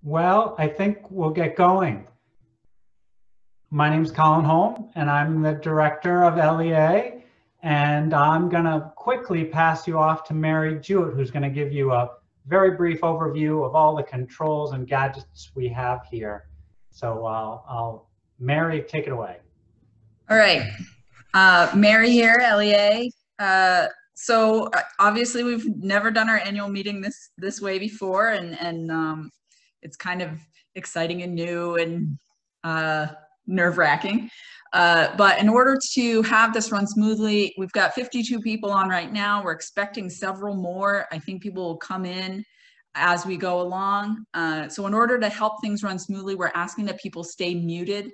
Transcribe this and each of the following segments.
Well, I think we'll get going. My name's Colin Holm, and I'm the director of LEA, and I'm going to quickly pass you off to Mary Jewett, who's going to give you a very brief overview of all the controls and gadgets we have here. So Mary, take it away. All right, Mary here, LEA. So obviously we've never done our annual meeting this way before, and it's kind of exciting and new and nerve-wracking. But in order to have this run smoothly, we've got 52 people on right now. We're expecting several more. I think people will come in as we go along. So in order to help things run smoothly, we're asking that people stay muted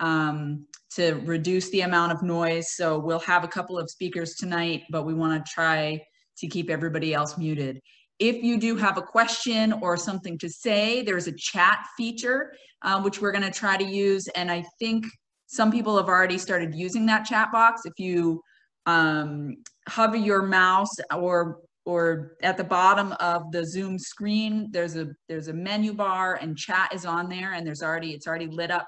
to reduce the amount of noise. So we'll have a couple of speakers tonight, but we want to try to keep everybody else muted. If you do have a question or something to say, there's a chat feature, which we're going to try to use. And I think some people have already started using that chat box. If you hover your mouse or at the bottom of the Zoom screen, there's a menu bar and chat is on there, and it's already lit up.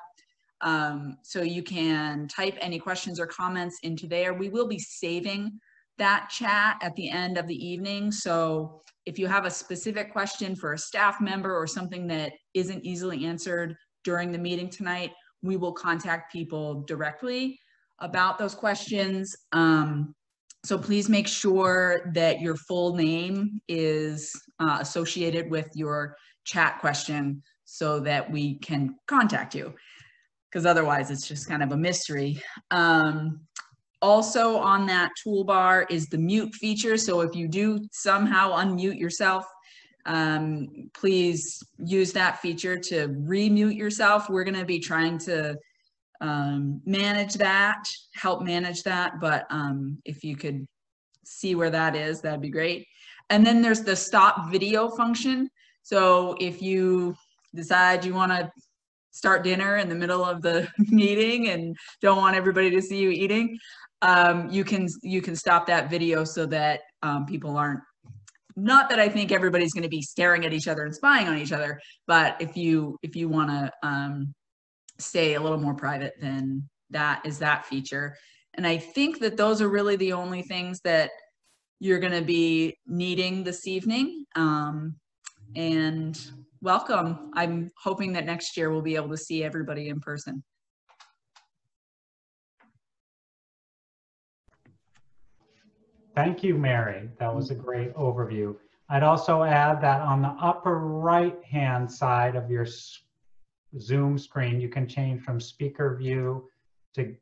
So you can type any questions or comments into there. We will be saving that chat at the end of the evening. So if you have a specific question for a staff member or something that isn't easily answered during the meeting tonight, we will contact people directly about those questions. So please make sure that your full name is associated with your chat question so that we can contact you, because otherwise it's just kind of a mystery. Also on that toolbar is the mute feature. So if you do somehow unmute yourself, please use that feature to remute yourself. We're going to be trying to manage that, help manage that. But if you could see where that is, that'd be great. And then there's the stop video function. So if you decide you want to start dinner in the middle of the meeting and don't want everybody to see you eating, you can stop that video so that people aren't, not that I think everybody's going to be staring at each other and spying on each other, but if you want to stay a little more private, then that is that feature. And I think that those are really the only things that you're going to be needing this evening. And welcome. I'm hoping that next year we'll be able to see everybody in person. Thank you, Mary. That was a great overview. I'd also add that on the upper right-hand side of your Zoom screen, you can change from speaker view to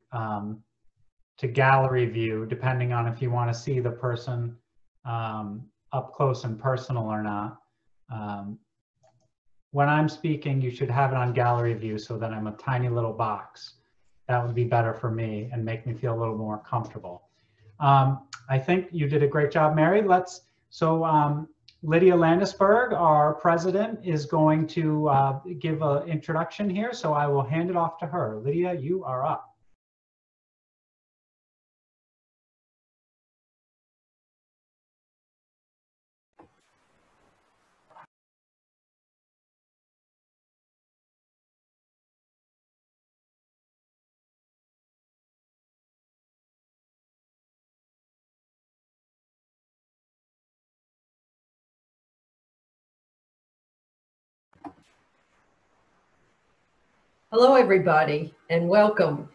gallery view, depending on if you want to see the person up close and personal or not. When I'm speaking, you should have it on gallery view so that I'm a tiny little box. That would be better for me and make me feel a little more comfortable. I think you did a great job, Mary. Lydia Landisberg, our president, is going to give an introduction here, so I will hand it off to her. Lydia, you are up. Hello, everybody, and welcome.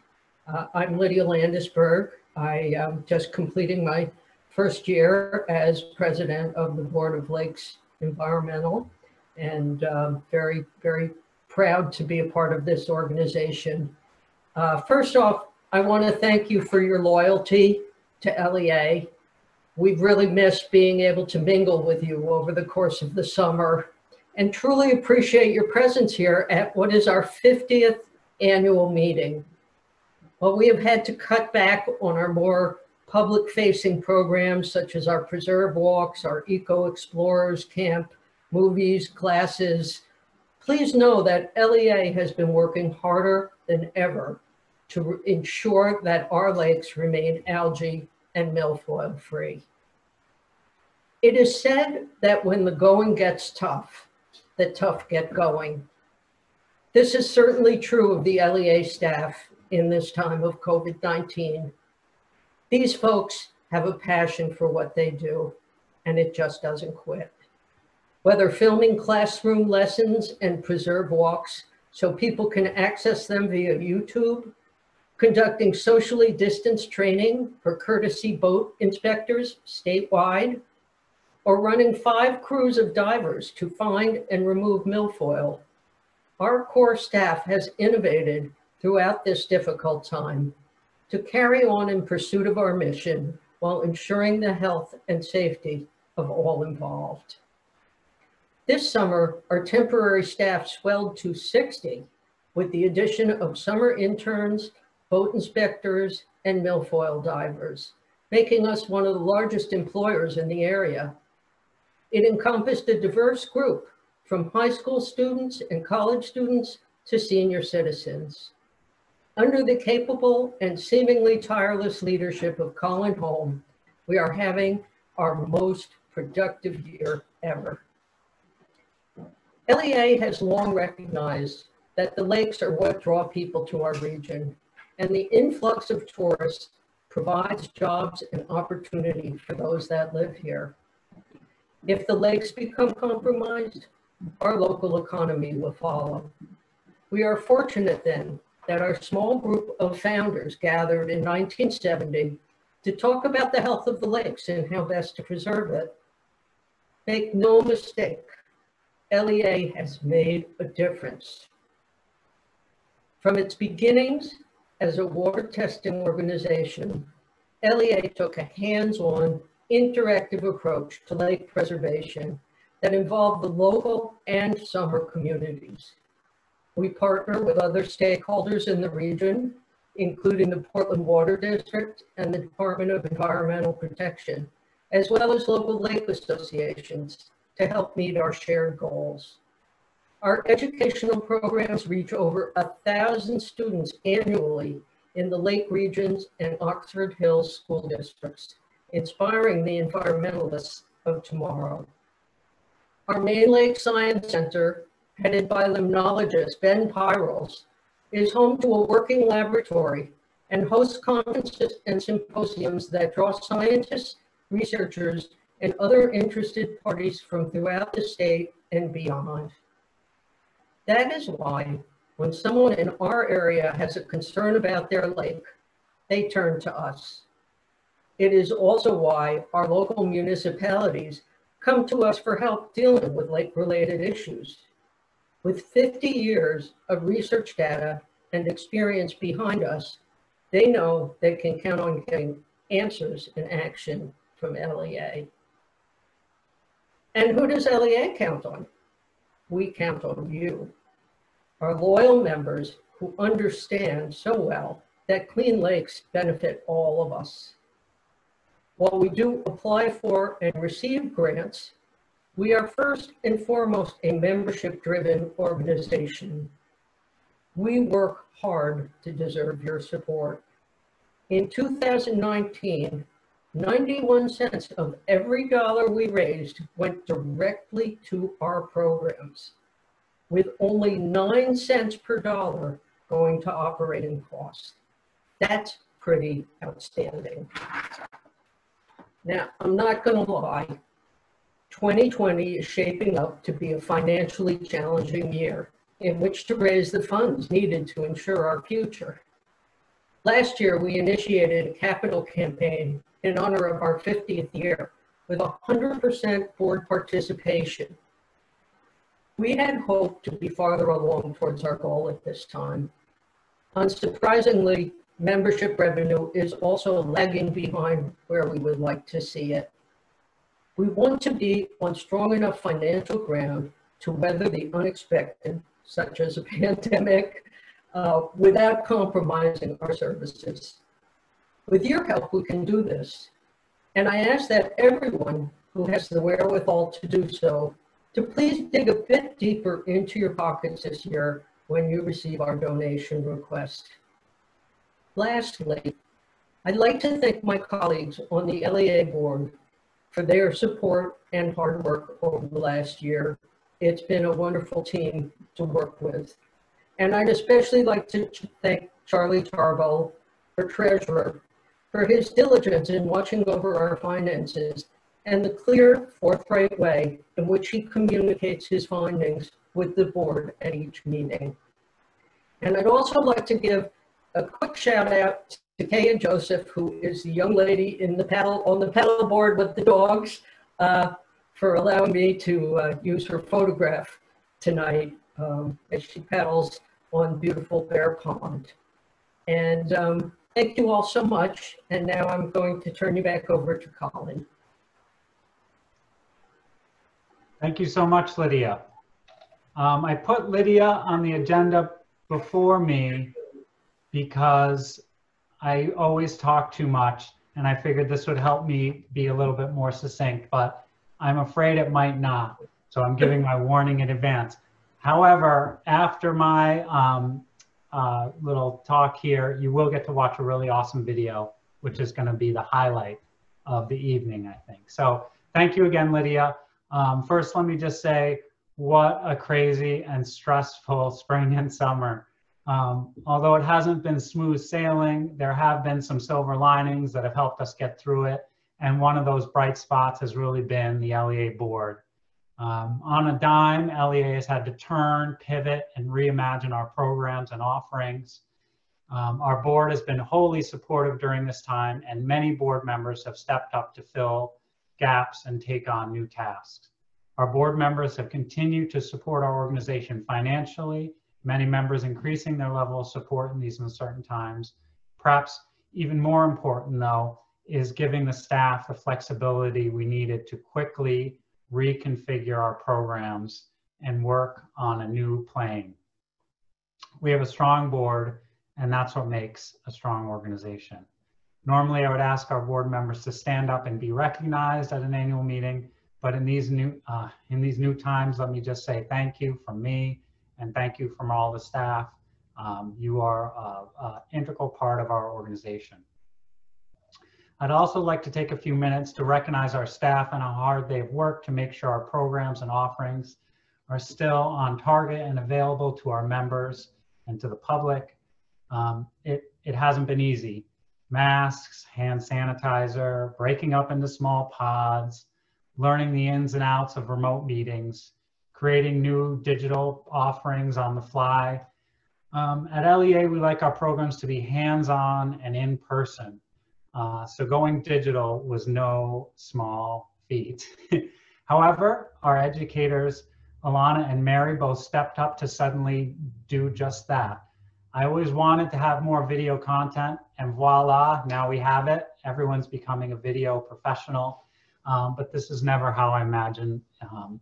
I'm Lydia Landisberg. I am just completing my first year as president of the Board of Lakes Environmental, and very, very proud to be a part of this organization. First off, I want to thank you for your loyalty to LEA. We've really missed being able to mingle with you over the course of the summer, and truly appreciate your presence here at what is our 50th annual meeting. While we have had to cut back on our more public-facing programs, such as our preserve walks, our Eco Explorers Camp, movies, classes, please know that LEA has been working harder than ever to ensure that our lakes remain algae and milfoil free. It is said that when the going gets tough, the tough get going. This is certainly true of the LEA staff in this time of COVID-19. These folks have a passion for what they do, and it just doesn't quit. Whether filming classroom lessons and preserve walks so people can access them via YouTube, conducting socially distanced training for courtesy boat inspectors statewide, or running 5 crews of divers to find and remove milfoil, our core staff has innovated throughout this difficult time to carry on in pursuit of our mission while ensuring the health and safety of all involved. This summer, our temporary staff swelled to 60 with the addition of summer interns, boat inspectors, and milfoil divers, making us one of the largest employers in the area. It encompassed a diverse group from high school students and college students to senior citizens. Under the capable and seemingly tireless leadership of Colin Holm, we are having our most productive year ever. LEA has long recognized that the lakes are what draw people to our region, and the influx of tourists provides jobs and opportunity for those that live here. If the lakes become compromised, our local economy will follow. We are fortunate then that our small group of founders gathered in 1970 to talk about the health of the lakes and how best to preserve it. Make no mistake, LEA has made a difference. From its beginnings as a water testing organization, LEA took a hands-on, interactive approach to lake preservation that involved the local and summer communities. We partner with other stakeholders in the region, including the Portland Water District and the Department of Environmental Protection, as well as local lake associations to help meet our shared goals. Our educational programs reach over 1,000 students annually in the Lake Regions and Oxford Hills school districts, inspiring the environmentalists of tomorrow. Our Main Lake Science Center, headed by limnologist Ben Pyros, is home to a working laboratory and hosts conferences and symposiums that draw scientists, researchers, and other interested parties from throughout the state and beyond. That is why when someone in our area has a concern about their lake, they turn to us. It is also why our local municipalities come to us for help dealing with lake-related issues. With 50 years of research data and experience behind us, they know they can count on getting answers and action from LEA. And who does LEA count on? We count on you, our loyal members who understand so well that clean lakes benefit all of us. While we do apply for and receive grants, we are first and foremost a membership-driven organization. We work hard to deserve your support. In 2019, 91 cents of every dollar we raised went directly to our programs, with only 9 cents per dollar going to operating costs. That's pretty outstanding. Now, I'm not gonna lie, 2020 is shaping up to be a financially challenging year in which to raise the funds needed to ensure our future. Last year, we initiated a capital campaign in honor of our 50th year with 100% board participation. We had hoped to be farther along towards our goal at this time. Unsurprisingly, membership revenue is also lagging behind where we would like to see it. We want to be on strong enough financial ground to weather the unexpected, such as a pandemic, without compromising our services. With your help, we can do this. And I ask that everyone who has the wherewithal to do so, to please dig a bit deeper into your pockets this year when you receive our donation request. Lastly, I'd like to thank my colleagues on the LEA board for their support and hard work over the last year, It's been a wonderful team to work with. And I'd especially like to thank Charlie Tarbo, our treasurer, for his diligence in watching over our finances and the clear, forthright way in which he communicates his findings with the board at each meeting. And I'd also like to give a quick shout out to Kay and Joseph, who is the young lady in the on the paddle board with the dogs, for allowing me to use her photograph tonight as she paddles on beautiful Bear Pond. And thank you all so much. And now I'm going to turn you back over to Colin. Thank you so much, Lydia. I put Lydia on the agenda before me because I always talk too much, and I figured this would help me be a little bit more succinct, but I'm afraid it might not. So I'm giving my warning in advance. However, after my little talk here, you will get to watch a really awesome video, which is going to be the highlight of the evening, I think. So thank you again, Lydia. First, let me just say what a crazy and stressful spring and summer. Although it hasn't been smooth sailing, there have been some silver linings that have helped us get through it. And one of those bright spots has really been the LEA board. On a dime, LEA has had to turn, pivot, and reimagine our programs and offerings. Our board has been wholly supportive during this time, and many board members have stepped up to fill gaps and take on new tasks. Our board members have continued to support our organization financially, many members increasing their level of support in these uncertain times. Perhaps even more important, though, is giving the staff the flexibility we needed to quickly reconfigure our programs and work on a new plane. We have a strong board, and that's what makes a strong organization. Normally, I would ask our board members to stand up and be recognized at an annual meeting, but in these new times, let me just say thank you from me, and thank you from all the staff. You are an integral part of our organization. I'd also like to take a few minutes to recognize our staff and how hard they've worked to make sure our programs and offerings are still on target and available to our members and to the public. It hasn't been easy. Masks, hand sanitizer, breaking up into small pods, learning the ins and outs of remote meetings, creating new digital offerings on the fly. At LEA, we like our programs to be hands-on and in person. So going digital was no small feat. However, our educators, Alana and Mary, both stepped up to suddenly do just that. I always wanted to have more video content, and voila, now we have it. Everyone's becoming a video professional, but this is never how I imagined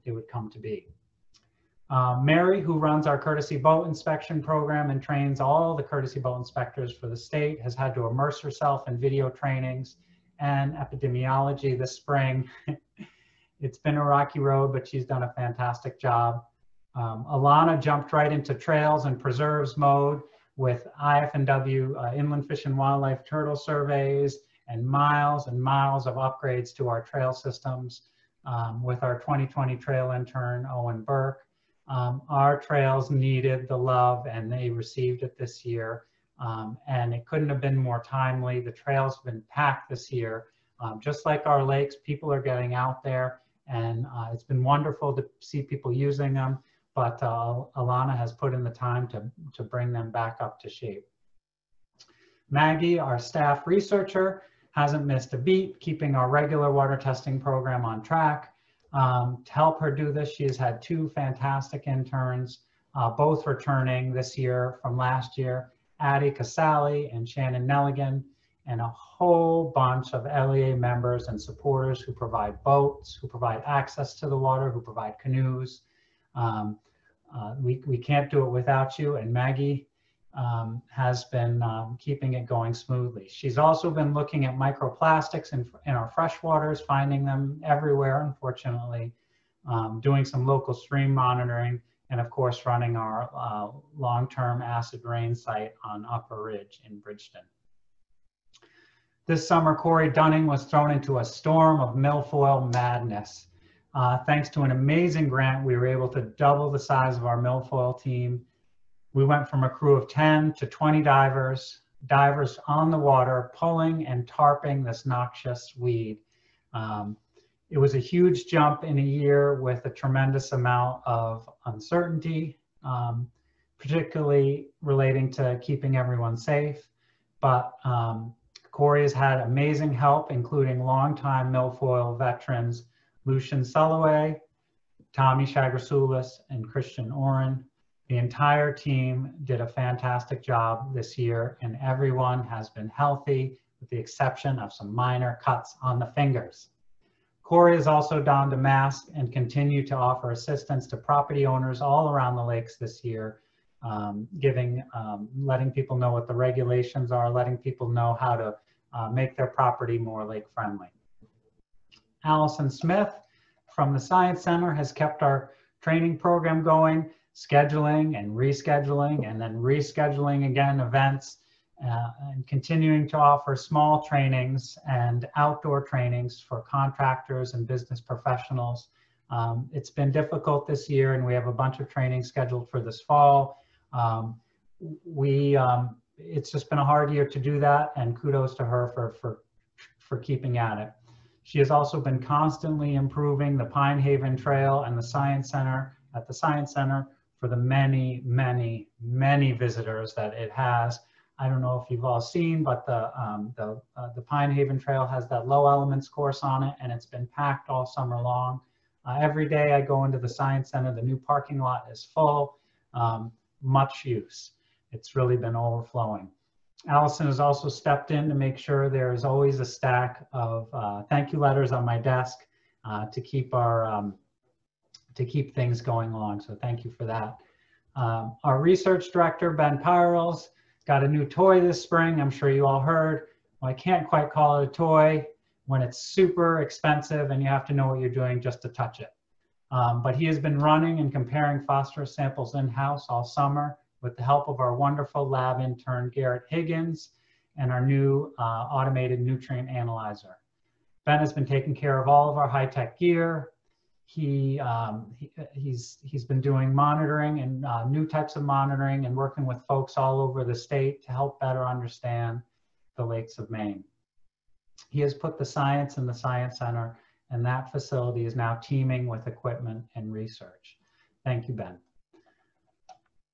it would come to be. Mary, who runs our courtesy boat inspection program and trains all the courtesy boat inspectors for the state, has had to immerse herself in video trainings and epidemiology this spring. It's been a rocky road, but she's done a fantastic job. Alana jumped right into trails and preserves mode with IF&W inland fish and wildlife turtle surveys and miles of upgrades to our trail systems with our 2020 trail intern, Owen Burke. Our trails needed the love and they received it this year. And it couldn't have been more timely. The trails have been packed this year. Just like our lakes, people are getting out there, and it's been wonderful to see people using them, but Alana has put in the time to bring them back up to shape. Maggie, our staff researcher, hasn't missed a beat, keeping our regular water testing program on track. To help her do this, she has had two fantastic interns, both returning this year from last year, Addie Casali and Shannon Nelligan, and a whole bunch of LEA members and supporters who provide boats, who provide access to the water, who provide canoes. We can't do it without you, and Maggie has been keeping it going smoothly. She's also been looking at microplastics in our freshwaters, finding them everywhere, unfortunately, doing some local stream monitoring, and of course running our long-term acid rain site on Upper Ridge in Bridgeton. This summer, Corey Dunning was thrown into a storm of milfoil madness. Thanks to an amazing grant, we were able to double the size of our milfoil team. We went from a crew of 10 to 20 divers on the water, pulling and tarping this noxious weed. It was a huge jump in a year with a tremendous amount of uncertainty, particularly relating to keeping everyone safe. But Corey has had amazing help, including longtime milfoil veterans, Lucian Sulaway, Tommy Shagrasulis, and Christian Oren. The entire team did a fantastic job this year, and everyone has been healthy with the exception of some minor cuts on the fingers. Corey has also donned a mask and continued to offer assistance to property owners all around the lakes this year, letting people know what the regulations are, letting people know how to make their property more lake friendly. Allison Smith from the Science Center has kept our training program going, scheduling and rescheduling and then rescheduling again events, and continuing to offer small trainings and outdoor trainings for contractors and business professionals. It's been difficult this year, and we have a bunch of training scheduled for this fall. It's just been a hard year to do that, and kudos to her for keeping at it. She has also been constantly improving the Pine Haven Trail and the Science Center for the many, many, many visitors that it has. I don't know if you've all seen, but the Pine Haven Trail has that low elements course on it, and it's been packed all summer long. Every day I go into the Science Center, the new parking lot is full, much use. It's really been overflowing. Allison has also stepped in to make sure there is always a stack of thank you letters on my desk to keep things going along. So thank you for that. Our research director, Ben Pyrles, got a new toy this spring. I'm sure you all heard. Well, I can't quite call it a toy when it's super expensive and you have to know what you're doing just to touch it. But he has been running and comparing phosphorus samples in-house all summer with the help of our wonderful lab intern, Garrett Higgins, and our new automated nutrient analyzer. Ben has been taking care of all of our high-tech gear. He's been doing monitoring and new types of monitoring and working with folks all over the state to help better understand the lakes of Maine. He has put the science in the Science Center, and that facility is now teeming with equipment and research. Thank you, Ben.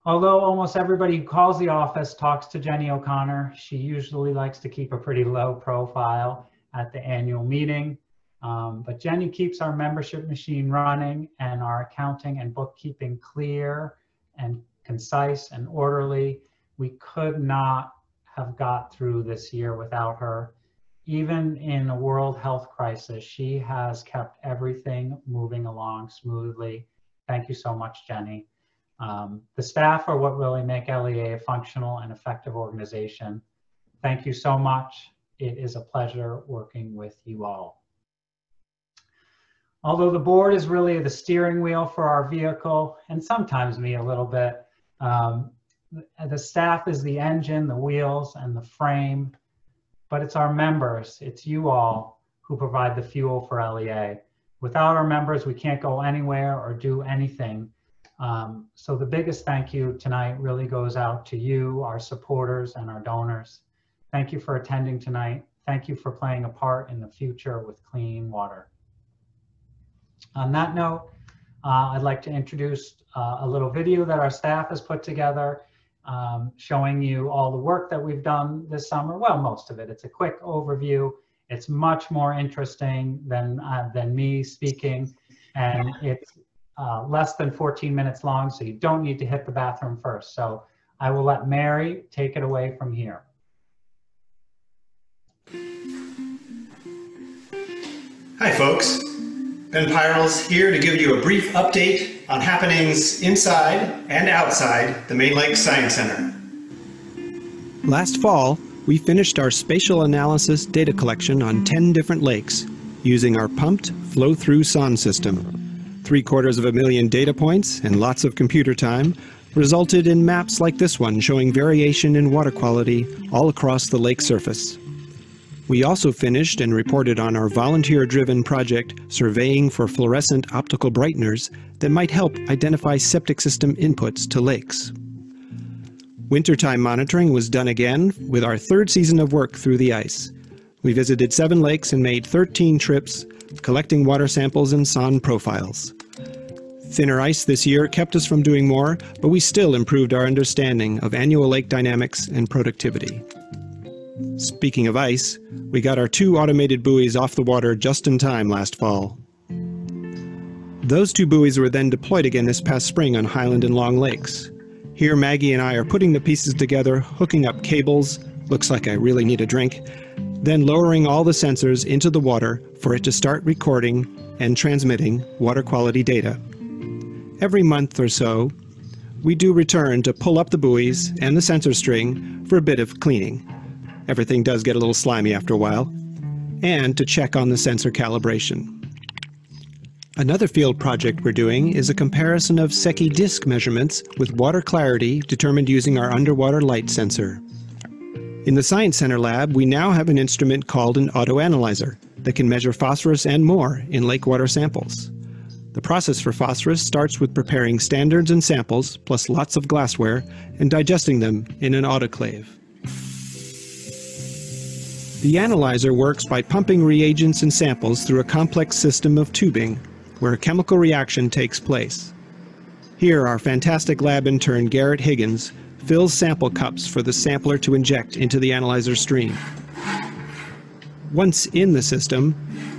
Although almost everybody who calls the office talks to Jenny O'Connor, she usually likes to keep a pretty low profile at the annual meeting. But Jenny keeps our membership machine running and our accounting and bookkeeping clear and concise and orderly. We could not have got through this year without her. Even in a world health crisis, she has kept everything moving along smoothly. Thank you so much, Jenny. The staff are what really make LEA a functional and effective organization. Thank you so much. It is a pleasure working with you all. Although the board is really the steering wheel for our vehicle, and sometimes me a little bit, the staff is the engine, the wheels, and the frame, but it's our members, it's you all who provide the fuel for LEA. Without our members, we can't go anywhere or do anything. So the biggest thank you tonight really goes out to you, our supporters, and our donors. Thank you for attending tonight. Thank you for playing a part in the future with clean water. On that note, I'd like to introduce a little video that our staff has put together showing you all the work that we've done this summer. Well, most of it. It's a quick overview. It's much more interesting than me speaking, and it's less than 14 minutes long, so you don't need to hit the bathroom first. So I will let Mary take it away from here. Hi folks, Ben Pyrles here to give you a brief update on happenings inside and outside the Maine Lake Science Center. Last fall, we finished our spatial analysis data collection on 10 different lakes using our pumped flow-through SON system. 750,000 data points and lots of computer time resulted in maps like this one showing variation in water quality all across the lake surface. We also finished and reported on our volunteer-driven project surveying for fluorescent optical brighteners that might help identify septic system inputs to lakes. Wintertime monitoring was done again with our third season of work through the ice. We visited 7 lakes and made 13 trips, collecting water samples and SON profiles. Thinner ice this year kept us from doing more, but we still improved our understanding of annual lake dynamics and productivity. Speaking of ice, we got our 2 automated buoys off the water just in time last fall. Those 2 buoys were then deployed again this past spring on Highland and Long Lakes. Here Maggie and I are putting the pieces together, hooking up cables, looks like I really need a drink, then lowering all the sensors into the water for it to start recording and transmitting water quality data. Every month or so, we do return to pull up the buoys and the sensor string for a bit of cleaning. Everything does get a little slimy after a while, and to check on the sensor calibration. Another field project we're doing is a comparison of Secchi disk measurements with water clarity determined using our underwater light sensor. In the Science Center lab, we now have an instrument called an autoanalyzer that can measure phosphorus and more in lake water samples. The process for phosphorus starts with preparing standards and samples, plus lots of glassware, and digesting them in an autoclave. The analyzer works by pumping reagents and samples through a complex system of tubing, where a chemical reaction takes place. Here, our fantastic lab intern Garrett Higgins fills sample cups for the sampler to inject into the analyzer stream. Once in the system,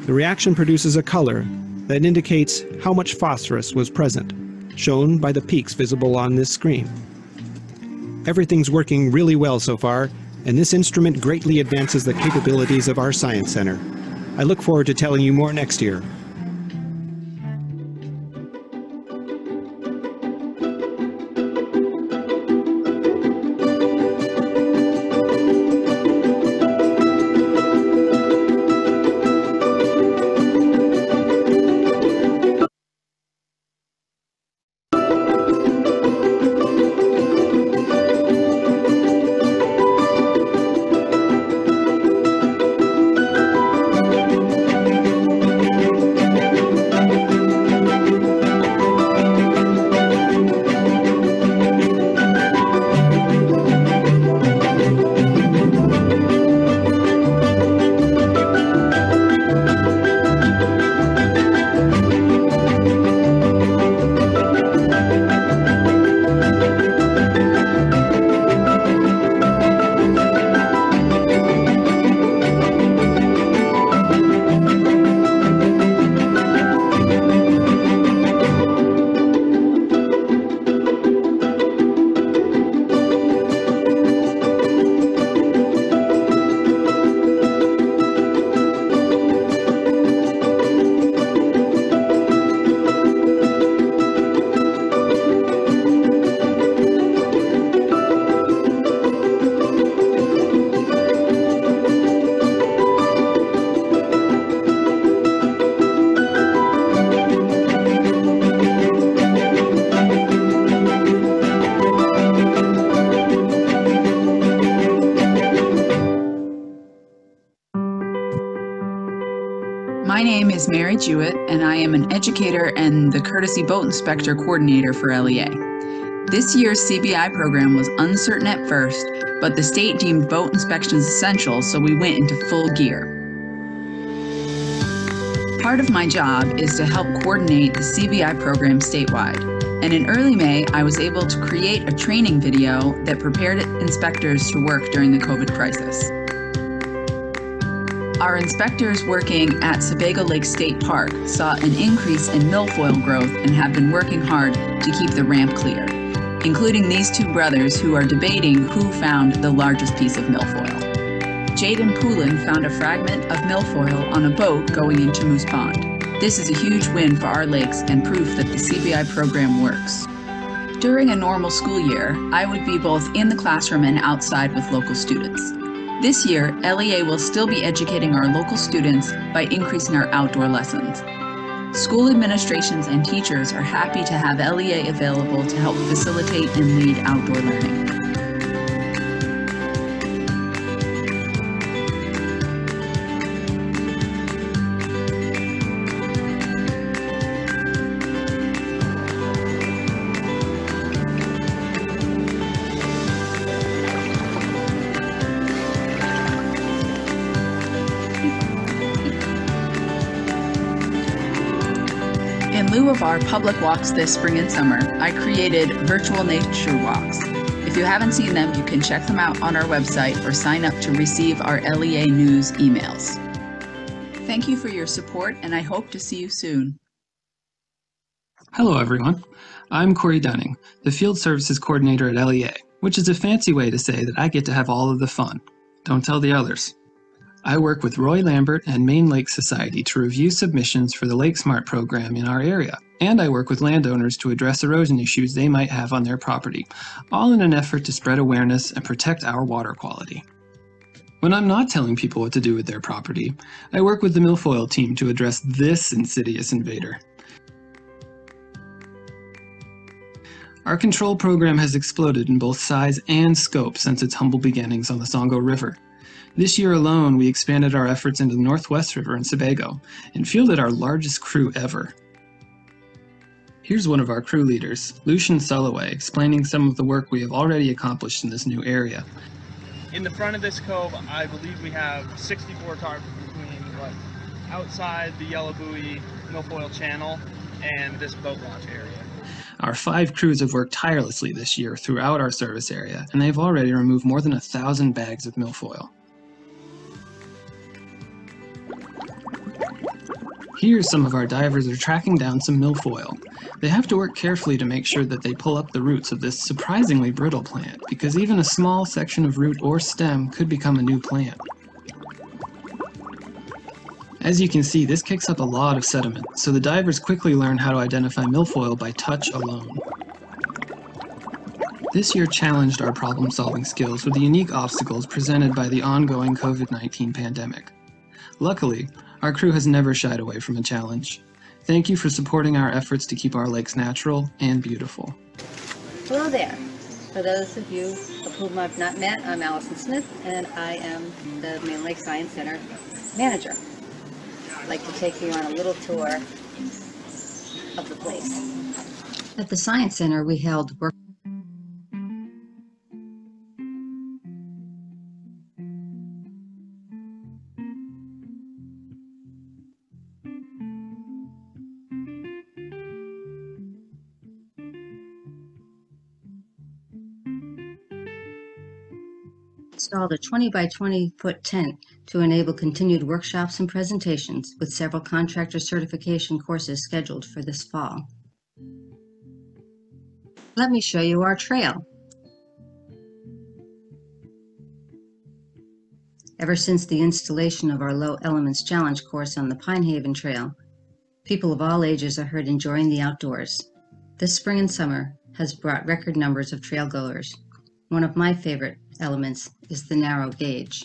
the reaction produces a color that indicates how much phosphorus was present, shown by the peaks visible on this screen. Everything's working really well so far, and this instrument greatly advances the capabilities of our Science Center. I look forward to telling you more next year. My name is Mary Jewett, and I am an educator and the Courtesy Boat Inspector Coordinator for LEA. This year's CBI program was uncertain at first, but the state deemed boat inspections essential, so we went into full gear. Part of my job is to help coordinate the CBI program statewide, and in early May, I was able to create a training video that prepared inspectors to work during the COVID crisis. Our inspectors working at Sebago Lake State Park saw an increase in milfoil growth and have been working hard to keep the ramp clear, including these 2 brothers who are debating who found the largest piece of milfoil. Jaden Poulin found a fragment of milfoil on a boat going into Moose Pond. This is a huge win for our lakes and proof that the CBI program works. During a normal school year, I would be both in the classroom and outside with local students. This year, LEA will still be educating our local students by increasing our outdoor lessons. School administrations and teachers are happy to have LEA available to help facilitate and lead outdoor learning. lieu of our public walks this spring and summer, I created virtual nature walks. If you haven't seen them, you can check them out on our website or sign up to receive our LEA News emails. Thank you for your support, and I hope to see you soon. Hello everyone, I'm Corey Dunning, the Field Services Coordinator at LEA, which is a fancy way to say that I get to have all of the fun. Don't tell the others. I work with Roy Lambert and Maine Lake Society to review submissions for the Lake Smart program in our area, and I work with landowners to address erosion issues they might have on their property, all in an effort to spread awareness and protect our water quality. When I'm not telling people what to do with their property, I work with the milfoil team to address this insidious invader. Our control program has exploded in both size and scope since its humble beginnings on the Songo River. This year alone, we expanded our efforts into the Northwest River in Sebago and fielded our largest crew ever. Here's one of our crew leaders, Lucian Sulloway, explaining some of the work we have already accomplished in this new area. In the front of this cove, I believe we have 64 tarps between outside the Yellow Buoy milfoil channel and this boat launch area. Our 5 crews have worked tirelessly this year throughout our service area, and they've already removed more than 1,000 bags of milfoil. Here, some of our divers are tracking down some milfoil. They have to work carefully to make sure that they pull up the roots of this surprisingly brittle plant, because even a small section of root or stem could become a new plant. As you can see, this kicks up a lot of sediment, so the divers quickly learn how to identify milfoil by touch alone. This year challenged our problem-solving skills with the unique obstacles presented by the ongoing COVID-19 pandemic. Luckily, our crew has never shied away from a challenge. Thank you for supporting our efforts to keep our lakes natural and beautiful. Hello there. For those of you of whom I've not met, I'm Allison Smith, and I am the Maine Lake Science Center manager. I'd like to take you on a little tour of the place. At the Science Center, we held work. Installed a 20 by 20 foot tent to enable continued workshops and presentations, with several contractor certification courses scheduled for this fall. Let me show you our trail. Ever since the installation of our Low Elements Challenge course on the Pine Haven Trail, people of all ages are heard enjoying the outdoors. This spring and summer has brought record numbers of trail goers. One of my favorite elements is the narrow gauge.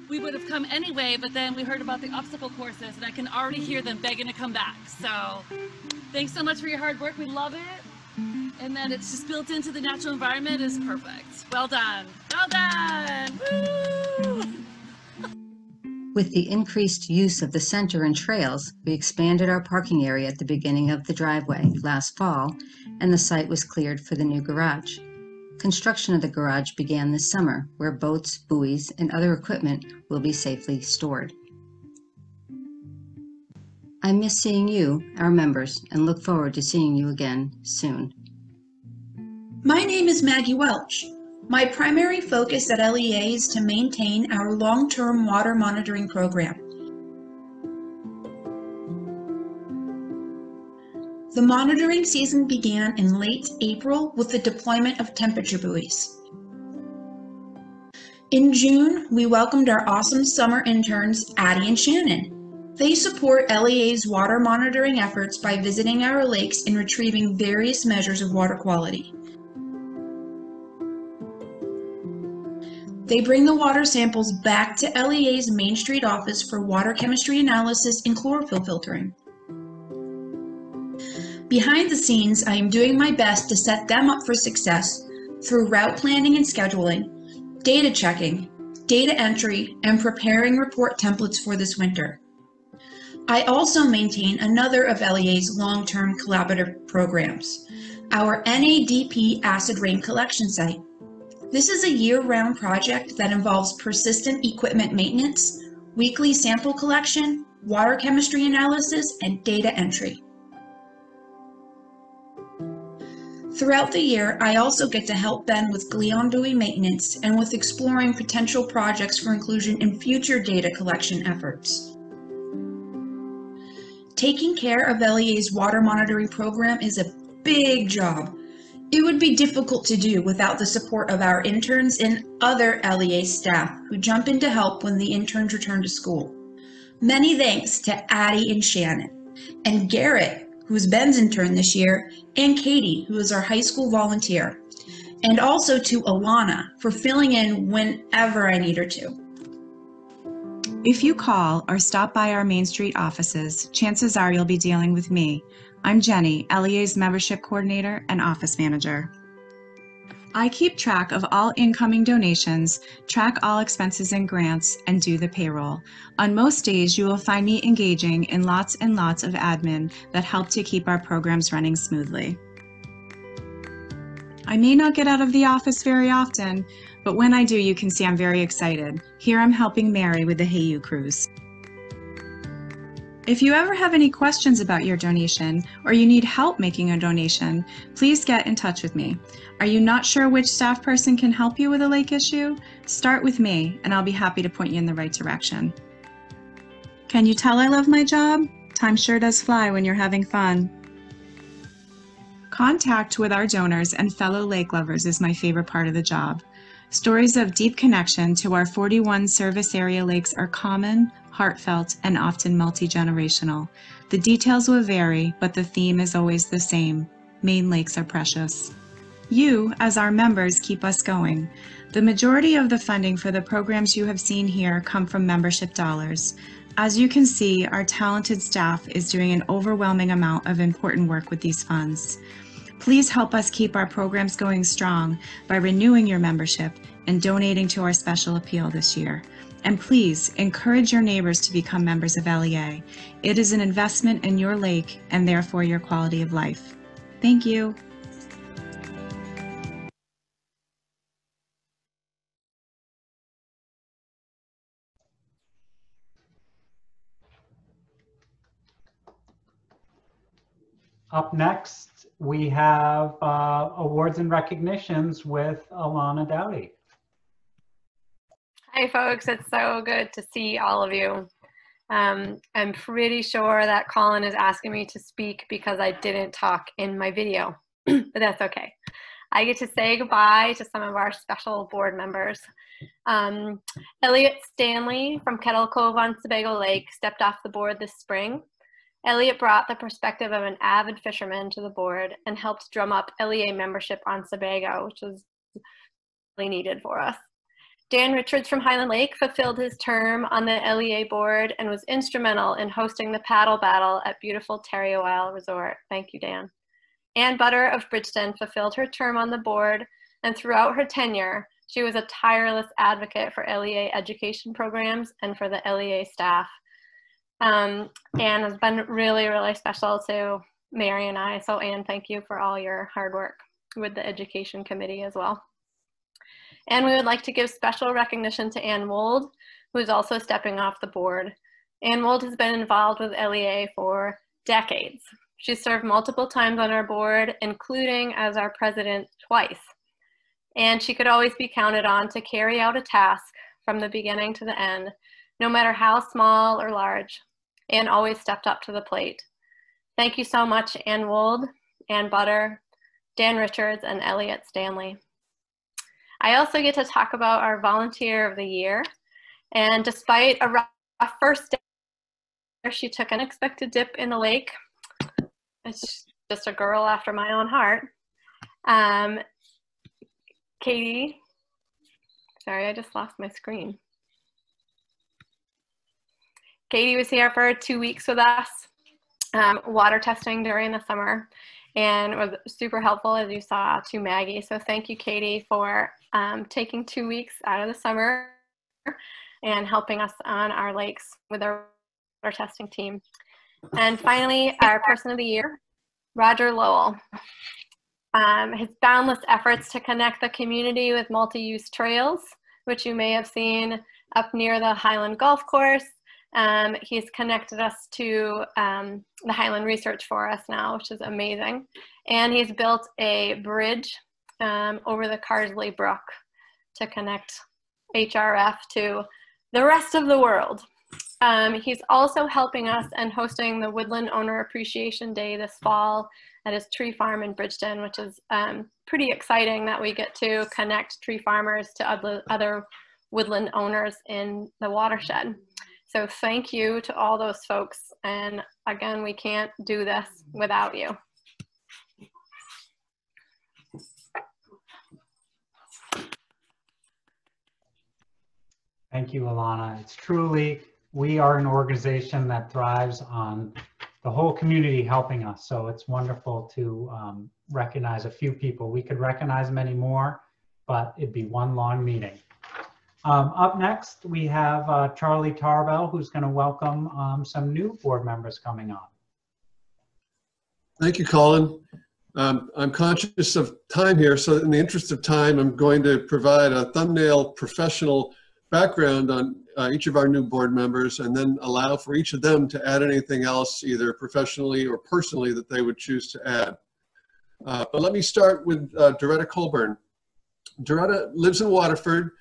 We would have come anyway, but then we heard about the obstacle courses and I can already hear them begging to come back. So thanks so much for your hard work. We love it. And then it's just built into the natural environment is perfect. Well done. Well done. Woo! With the increased use of the center and trails, we expanded our parking area at the beginning of the driveway last fall, and the site was cleared for the new garage. Construction of the garage began this summer, where boats, buoys, and other equipment will be safely stored. I miss seeing you, our members, and look forward to seeing you again soon. My name is Maggie Welch. My primary focus at LEA is to maintain our long-term water monitoring program. The monitoring season began in late April with the deployment of temperature buoys. In June, we welcomed our awesome summer interns, Addie and Shannon. They support LEA's water monitoring efforts by visiting our lakes and retrieving various measures of water quality. They bring the water samples back to LEA's Main Street office for water chemistry analysis and chlorophyll filtering. Behind the scenes, I am doing my best to set them up for success through route planning and scheduling, data checking, data entry, and preparing report templates for this winter. I also maintain another of LEA's long-term collaborative programs, our NADP acid rain collection site. This is a year-round project that involves persistent equipment maintenance, weekly sample collection, water chemistry analysis, and data entry. Throughout the year, I also get to help Ben with Gleon buoy maintenance and with exploring potential projects for inclusion in future data collection efforts. Taking care of LEA's water monitoring program is a big job. It would be difficult to do without the support of our interns and other LEA staff who jump in to help when the interns return to school. Many thanks to Addie and Shannon, and Garrett, who is Ben's intern this year, and Katie, who is our high school volunteer, and also to Alana for filling in whenever I need her to. If you call or stop by our Main Street offices, chances are you'll be dealing with me. I'm Jenny, LEA's membership coordinator and office manager. I keep track of all incoming donations, track all expenses and grants, and do the payroll. On most days, you will find me engaging in lots and lots of admin that help to keep our programs running smoothly. I may not get out of the office very often, but when I do, you can see I'm very excited. Here I'm helping Mary with the Hey You cruise. If you ever have any questions about your donation or you need help making a donation, please get in touch with me. Are you not sure which staff person can help you with a lake issue? Start with me and I'll be happy to point you in the right direction. Can you tell I love my job? Time sure does fly when you're having fun. Contact with our donors and fellow lake lovers is my favorite part of the job. Stories of deep connection to our 41 service area lakes are common, heartfelt, and often multi-generational. The details will vary, but the theme is always the same. Maine lakes are precious. You, as our members, keep us going. The majority of the funding for the programs you have seen here come from membership dollars. As you can see, our talented staff is doing an overwhelming amount of important work with these funds. Please help us keep our programs going strong by renewing your membership and donating to our special appeal this year. And please encourage your neighbors to become members of LEA. It is an investment in your lake and therefore your quality of life. Thank you. Up next, we have awards and recognitions with Alana Dowdy. Hi folks, it's so good to see all of you. I'm pretty sure that Colin is asking me to speak because I didn't talk in my video, but that's okay. I get to say goodbye to some of our special board members. Elliot Stanley from Kettle Cove on Sebago Lake stepped off the board this spring. Elliot brought the perspective of an avid fisherman to the board and helped drum up LEA membership on Sebago, which was really needed for us. Dan Richards from Highland Lake fulfilled his term on the LEA board and was instrumental in hosting the paddle battle at beautiful Terrio Isle Resort. Thank you, Dan. Ann Butter of Bridgeton fulfilled her term on the board, and throughout her tenure, she was a tireless advocate for LEA education programs and for the LEA staff. Anne has been really, really special to Mary and I. So Anne, thank you for all your hard work with the education committee as well. And we would like to give special recognition to Ann Wold, who is also stepping off the board. Ann Wold has been involved with LEA for decades. She served multiple times on our board, including as our president twice. And she could always be counted on to carry out a task from the beginning to the end, no matter how small or large. Ann always stepped up to the plate. Thank you so much, Ann Wold, Ann Butter, Dan Richards, and Elliot Stanley. I also get to talk about our Volunteer of the Year. And despite a rough first day, she took an unexpected dip in the lake. It's just a girl after my own heart. Katie, sorry, I just lost my screen. Katie was here for 2 weeks with us, water testing during the summer, and it was super helpful, as you saw, to Maggie. So thank you, Katie, for taking 2 weeks out of the summer and helping us on our lakes with our water testing team. And finally, our Person of the Year, Roger Lowell. His boundless efforts to connect the community with multi-use trails, which you may have seen up near the Highland Golf Course. He's connected us to the Highland Research Forest now, which is amazing. And he's built a bridge over the Carsley Brook to connect HRF to the rest of the world. He's also helping us and hosting the Woodland Owner Appreciation Day this fall at his tree farm in Bridgeton, which is pretty exciting that we get to connect tree farmers to other woodland owners in the watershed. So thank you to all those folks. And again, we can't do this without you. Thank you, Alana. It's truly, we are an organization that thrives on the whole community helping us. So it's wonderful to recognize a few people. We could recognize many more, but it'd be one long meeting. Up next, we have Charlie Tarbell, who's going to welcome some new board members coming on. Thank you, Colin. I'm conscious of time here, so in the interest of time, I'm going to provide a thumbnail professional background on each of our new board members, and then allow for each of them to add anything else, either professionally or personally, that they would choose to add. But let me start with Doretta Colburn. Doretta lives in Waterford.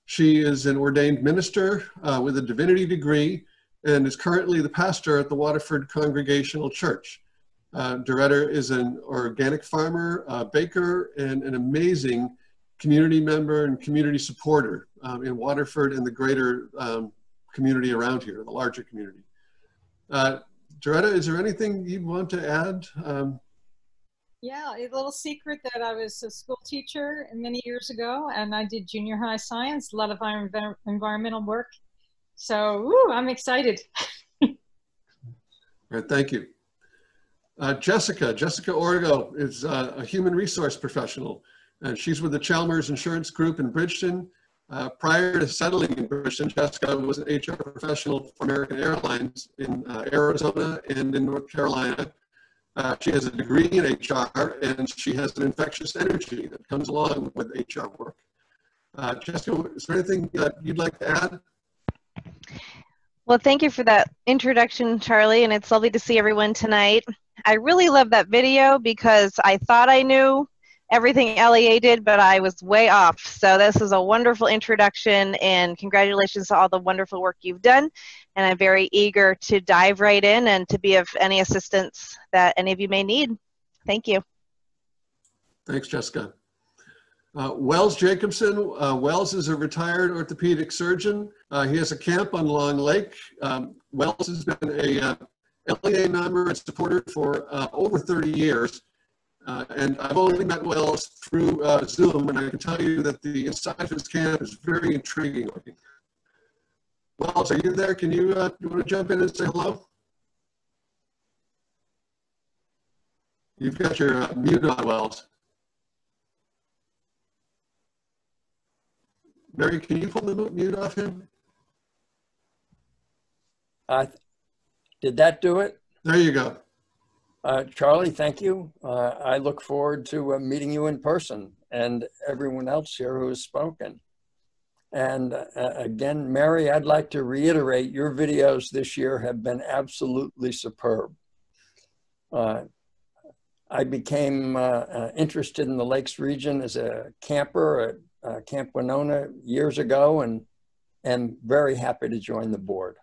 She is an ordained minister with a divinity degree and is currently the pastor at the Waterford Congregational Church. Doretta is an organic farmer, baker, and an amazing community member and community supporter in Waterford and the greater community around here, the larger community. Doretta, is there anything you'd want to add? Yeah, a little secret that I was a school teacher many years ago, and I did junior high science, a lot of environmental work. So woo, I'm excited. All right, thank you. Jessica Orgo is a human resource professional, and she's with the Chalmers Insurance Group in Bridgeton. Prior to settling in Bridgeton, Jessica was an HR professional for American Airlines in Arizona and in North Carolina. She has a degree in HR, and she has an infectious energy that comes along with HR work. Jessica, is there anything you'd like to add? Well, thank you for that introduction, Charlie, and it's lovely to see everyone tonight. I really love that video because I thought I knew everything LEA did, but I was way off. So this is a wonderful introduction, and congratulations to all the wonderful work you've done. And I'm very eager to dive right in and to be of any assistance that any of you may need. Thank you. Thanks, Jessica. Wells Jacobson. Wells is a retired orthopedic surgeon. He has a camp on Long Lake. Wells has been a LEA member and supporter for over 30 years. And I've only met Wells through Zoom, and I can tell you that the inside of his camp is very intriguing looking. Wells, are you there? Can you, you want to jump in and say hello? You've got your mute on, Wells. Mary, can you pull the mute off him? Did that do it? There you go. Charlie, thank you. I look forward to meeting you in person and everyone else here who has spoken. And again, Mary, I'd like to reiterate your videos this year have been absolutely superb. I became interested in the Lakes region as a camper at Camp Winona years ago, and am very happy to join the board.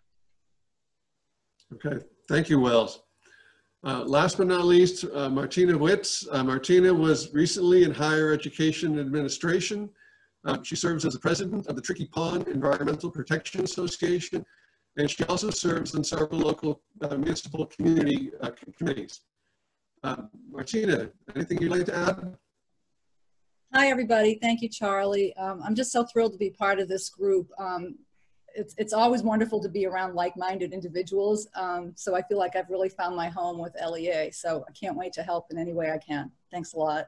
Okay, thank you, Wells. Last but not least, Martina Witz. Martina was recently in higher education administration. She serves as the president of the Tricky Pond Environmental Protection Association, and she also serves on several local municipal community committees. Martina, anything you'd like to add? Hi, everybody. Thank you, Charlie. I'm just so thrilled to be part of this group. It's always wonderful to be around like-minded individuals. So I feel like I've really found my home with LEA. So I can't wait to help in any way I can. Thanks a lot.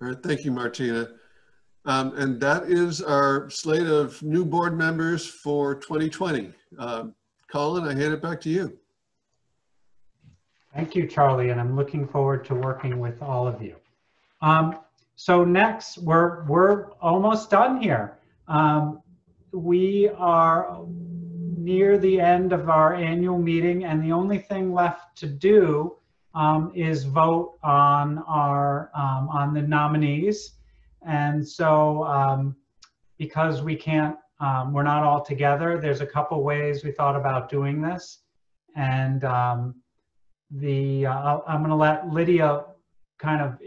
All right, thank you, Martina. And that is our slate of new board members for 2020. Colin, I hand it back to you. Thank you, Charlie, and I'm looking forward to working with all of you. So next, we're almost done here. We are near the end of our annual meeting, and the only thing left to do is vote on our on the nominees. And so because we can't, we're not all together, there's a couple ways we thought about doing this. And I'm going to let Lydia kind of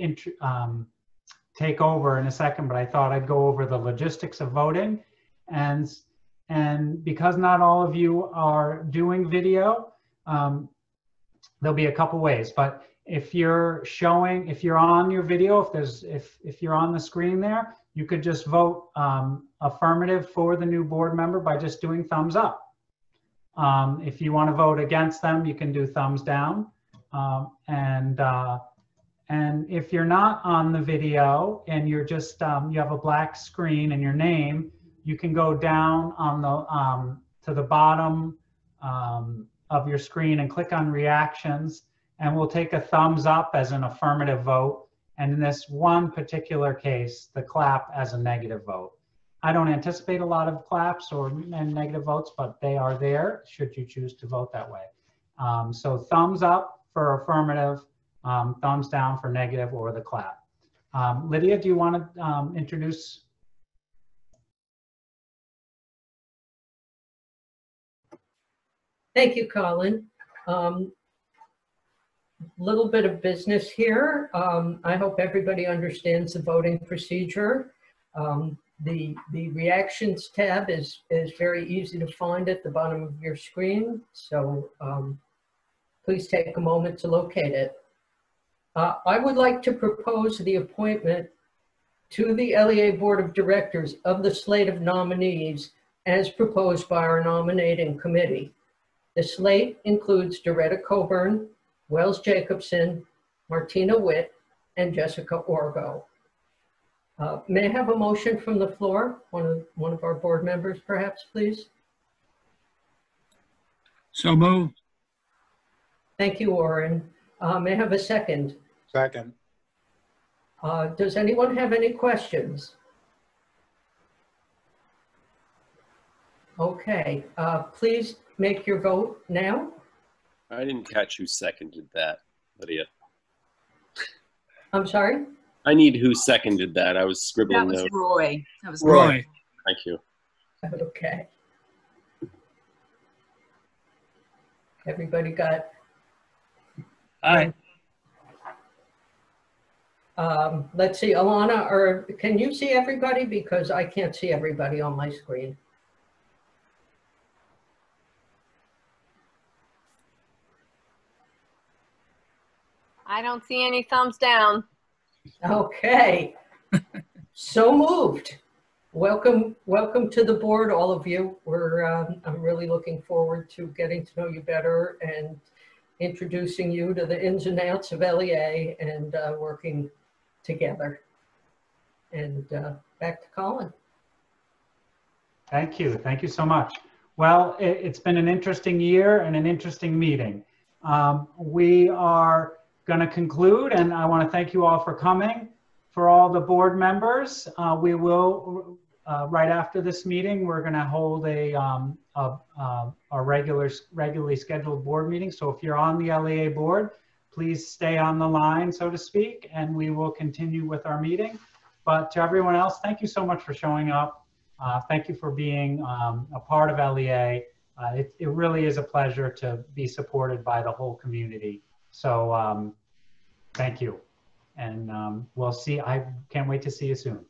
take over in a second, but I thought I'd go over the logistics of voting. And because not all of you are doing video, there'll be a couple ways. But if you're showing, if you're on your video, if you're on the screen there, you could just vote affirmative for the new board member by just doing thumbs up. If you want to vote against them, you can do thumbs down. And if you're not on the video and you're just you have a black screen and your name, you can go down on the to the bottom of your screen and click on reactions, and we'll take a thumbs up as an affirmative vote, and in this one particular case, the clap as a negative vote. I don't anticipate a lot of claps and negative votes, but they are there should you choose to vote that way. So thumbs up for affirmative, thumbs down for negative or the clap. Lydia, do you want to introduce? Thank you, Colin. Little bit of business here. I hope everybody understands the voting procedure. The reactions tab is very easy to find at the bottom of your screen. So please take a moment to locate it. I would like to propose the appointment to the LEA Board of Directors of the slate of nominees as proposed by our nominating committee. The slate includes Doretta Coburn, Wells Jacobson, Martina Witt, and Jessica Orgo. May I have a motion from the floor? One of our board members, perhaps, please. So moved. Thank you, Warren. May I have a second? Second. Does anyone have any questions? Okay, please make your vote now. I didn't catch who seconded that, Lydia. I'm sorry? I need who seconded that. I was scribbling That was notes. Roy. That was Roy. Thank you. Okay. Everybody got? Aye. Let's see, Alana, or can you see everybody? Because I can't see everybody on my screen. I don't see any thumbs down. Okay, so moved. Welcome to the board, all of you. I'm really looking forward to getting to know you better and introducing you to the ins and outs of LEA and working together. And back to Colin. Thank you so much. Well, it's been an interesting year and an interesting meeting. We are going to conclude, and I want to thank you all for coming. For all the board members, we will, right after this meeting, we're going to hold a regularly scheduled board meeting. So if you're on the LEA board, please stay on the line, so to speak, and we will continue with our meeting. But to everyone else, thank you so much for showing up. Thank you for being a part of LEA. It really is a pleasure to be supported by the whole community. So thank you. And we'll see. I can't wait to see you soon.